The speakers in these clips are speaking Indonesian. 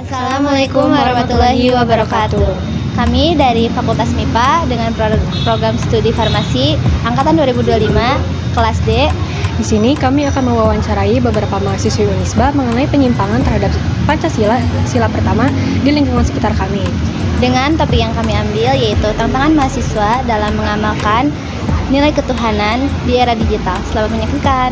Assalamualaikum warahmatullahi wabarakatuh. Kami dari Fakultas MIPA dengan program studi farmasi angkatan 2025 kelas D. Di sini kami akan mewawancarai beberapa mahasiswi Unisba mengenai penyimpangan terhadap Pancasila, sila pertama di lingkungan sekitar kami. Dengan topik yang kami ambil yaitu tantangan mahasiswa dalam mengamalkan nilai ketuhanan di era digital. Selamat menyaksikan.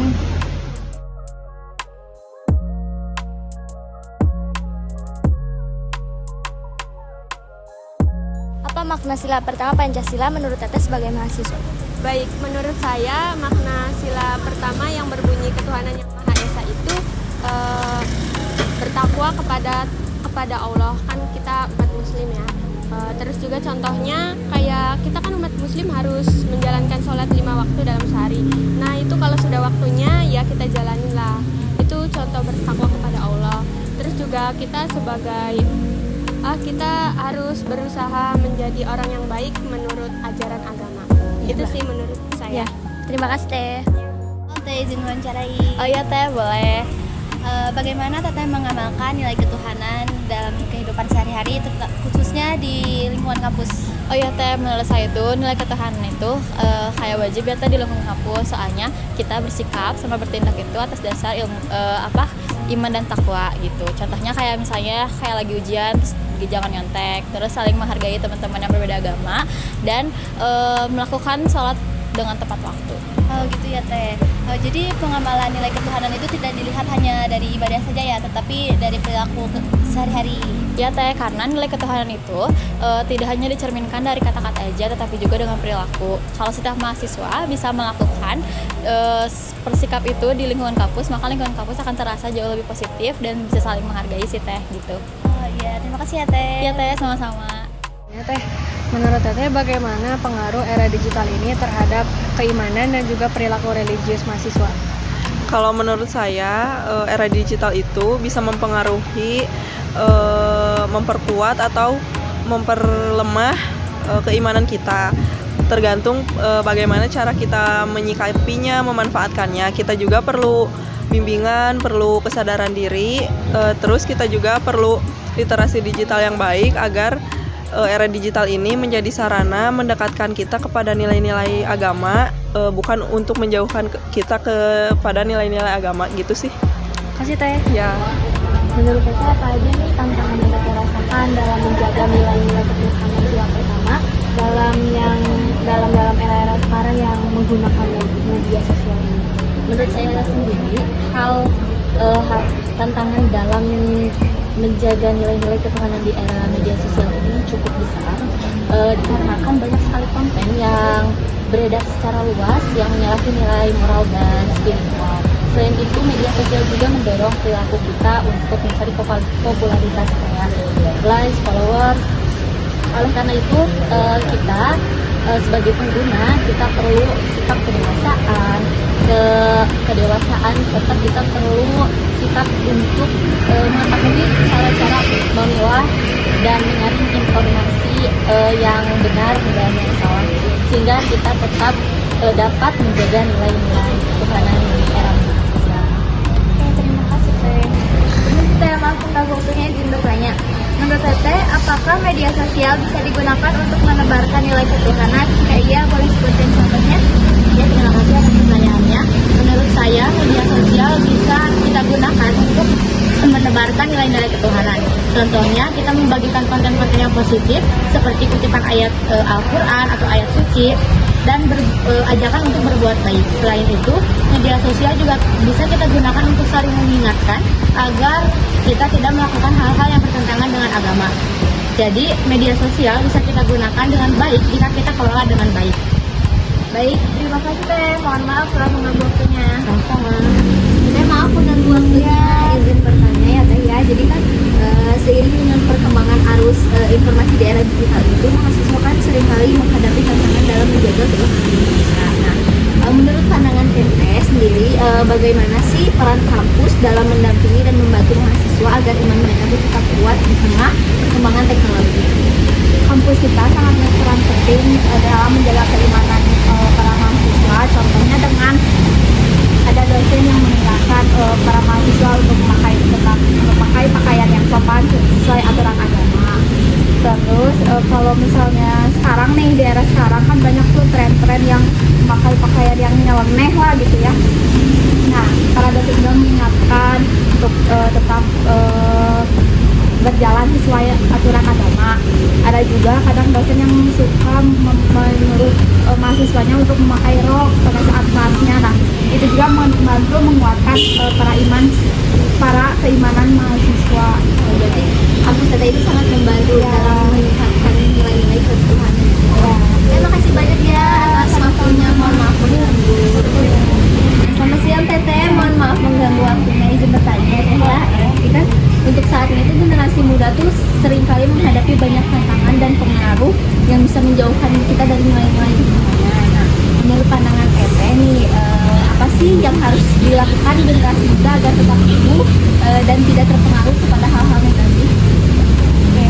Apa makna sila pertama Pancasila menurut Teteh sebagai mahasiswa? Baik, menurut saya makna sila pertama yang berbunyi ketuhanan yang Maha Esa itu bertakwa kepada Allah. Kan kita umat muslim ya. Terus juga contohnya kayak kita kan umat muslim harus menjalankan sholat 5 waktu dalam sehari. Nah itu kalau sudah waktunya ya kita jalanin lah. Itu contoh bertakwa kepada Allah. Terus juga kita kita harus berusaha menjadi orang yang baik menurut ajaran agama. Itu sih menurut saya. Ya, terima kasih Teh. Teh izin wawancarai. Oh iya Teh, boleh. Bagaimana Teteh mengamalkan nilai ketuhanan dalam kehidupan sehari-hari, khususnya di lingkungan kampus? Oh iya Teh, menurut saya itu nilai ketuhanan itu kayak wajib ya Teh di lingkungan kampus. Soalnya kita bersikap sama bertindak itu atas dasar ilmu iman dan takwa gitu. Contohnya kayak misalnya kayak lagi ujian terus jangan nyontek, terus saling menghargai teman-teman yang berbeda agama dan melakukan sholat dengan tepat waktu. Oh gitu ya Teh. Jadi pengamalan nilai ketuhanan itu tidak dilihat hanya dari ibadah saja ya, tetapi dari perilaku sehari-hari. Ya Teh, karena nilai ketuhanan itu tidak hanya dicerminkan dari kata-kata aja, tetapi juga dengan perilaku. Kalau setiap mahasiswa bisa melakukan persikap itu di lingkungan kampus, maka lingkungan kampus akan terasa jauh lebih positif dan bisa saling menghargai sih Teh gitu. Oh iya, terima kasih ya Teh. Ya Teh, sama-sama. Ya Teh, menurut Teteh bagaimana pengaruh era digital ini terhadap keimanan dan juga perilaku religius mahasiswa? Kalau menurut saya, era digital itu bisa mempengaruhi, memperkuat atau memperlemah keimanan kita. Tergantung bagaimana cara kita menyikapinya, memanfaatkannya. Kita juga perlu bimbingan, perlu kesadaran diri, terus kita juga perlu literasi digital yang baik agar era digital ini menjadi sarana mendekatkan kita kepada nilai-nilai agama, bukan untuk menjauhkan kita kepada nilai-nilai agama gitu sih. Kasih Teh. Ya. Menurut Teteh apa aja nih tantangan yang Teteh rasakan dalam menjaga nilai-nilai ketuhanan sila pertama dalam era-era sekarang yang menggunakan media sosial ini? Menurut saya sendiri tantangan dalam menjaga nilai-nilai ketuhanan di era media sosial ini cukup besar, dikarenakan banyak sekali konten yang beredar secara luas yang menyalahi nilai moral dan spiritual. Selain itu, media sosial juga mendorong perilaku kita untuk mencari popularitas kayak likes, followers. Oleh karena itu, kita sebagai pengguna kita perlu sikap kedewasaan serta kita perlu sikap untuk mengetahui cara-cara memilah dan menyaring informasi yang benar dan yang salah, sehingga kita tetap dapat menjaga nilai-nilai ketuhanan di era media sosial. Oke, terima kasih Teh. Ini Teh, maaf tentang waktunya izin bertanya. Menurut Teteh, apakah media sosial bisa digunakan untuk menebarkan nilai ketuhanan? Jika iya, boleh sebutin contohnya? Ya, terima kasih atas pertanyaannya. Menurut saya, media sosial bisa kita gunakan untuk menebarkan nilai-nilai ketuhanan. Contohnya, kita membagikan konten-konten yang positif seperti kutipan ayat Al-Quran atau ayat suci dan ajakan untuk berbuat baik. Selain itu, media sosial juga bisa kita gunakan untuk saling mengingatkan agar kita tidak melakukan hal-hal yang bertentangan dengan agama. Jadi, media sosial bisa kita gunakan dengan baik jika kita kelola dengan baik. Baik, terima kasih Teh. Mohon maaf telah mengganggu waktunya. Sama-sama. Teh, maaf mengganggu waktunya. Izin bertanya ya Teh ya. Jadi kan seiring dengan perkembangan arus informasi di era digital itu, mahasiswa kan seringkali menghadapi tantangan dalam menjaga ketuhanan Indonesia. Nah, menurut pandangan Teteh sendiri, bagaimana sih peran kampus dalam mendampingi dan membantu mahasiswa agar iman mereka tetap kuat di tengah perkembangan teknologi? Kampus kita sangat berperan penting dalam menjaga keimanan para mahasiswa. Contohnya dengan ada dosen yang mengingatkan para mahasiswa untuk memakai pakaian yang sopan sesuai misalnya sekarang nih di era sekarang kan banyak tuh tren-tren yang pakai pakaian yang nyeleneh lah gitu ya. Nah, para dosen juga mengingatkan untuk tetap berjalan sesuai aturan agama. Ada juga kadang dosen yang suka menyuruh mahasiswanya untuk memakai rok pada saat kelasnya. Nah, itu juga membantu menguatkan para keimanan mahasiswa. Jadi kampus Tata itu sangat membantu dalam meningkatkan nilai-nilai ketuhanan. Terima kasih banyak ya atas waktunya. Mohon maaf mengganggu. Selamat siang Teteh, mohon maaf mengganggu waktunya, izin bertanya ya. Kan untuk saat ini tuh generasi muda tuh seringkali menghadapi banyak tantangan dan pengaruh yang bisa menjauhkan kita dari nilai-nilai ketuhanan. Nah, menurut pandangan Teteh nih, apa sih yang harus dilakukan generasi muda agar tetap teguh dan tidak terpengaruh kepada hal-hal negatif? Oke,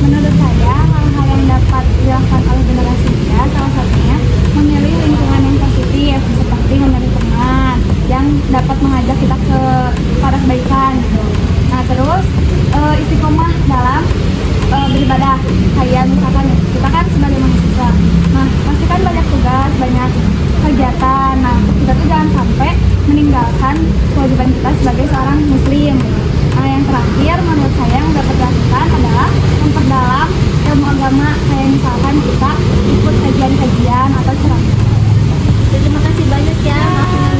menurut saya hal-hal yang dapat dilakukan oleh generasi muda salah satunya memilih lingkungan yang positif seperti memilih teman yang dapat mengajak kita ke arah kebaikan gitu. Nah terus istiqomah dalam beribadah, kayak misalkan kita kan sebagai mahasiswa, nah pasti kan banyak tugas, banyak kegiatan. Nah kita tuh jangan sampai meninggalkan kewajiban kita sebagai seorang muslim gitu. Nah yang terakhir menurut saya yang dapat dilakukan adalah memperdalam ilmu agama, kayak misalkan kita ikut kajian-kajian atau ceramah. Terima kasih banyak ya. Maaf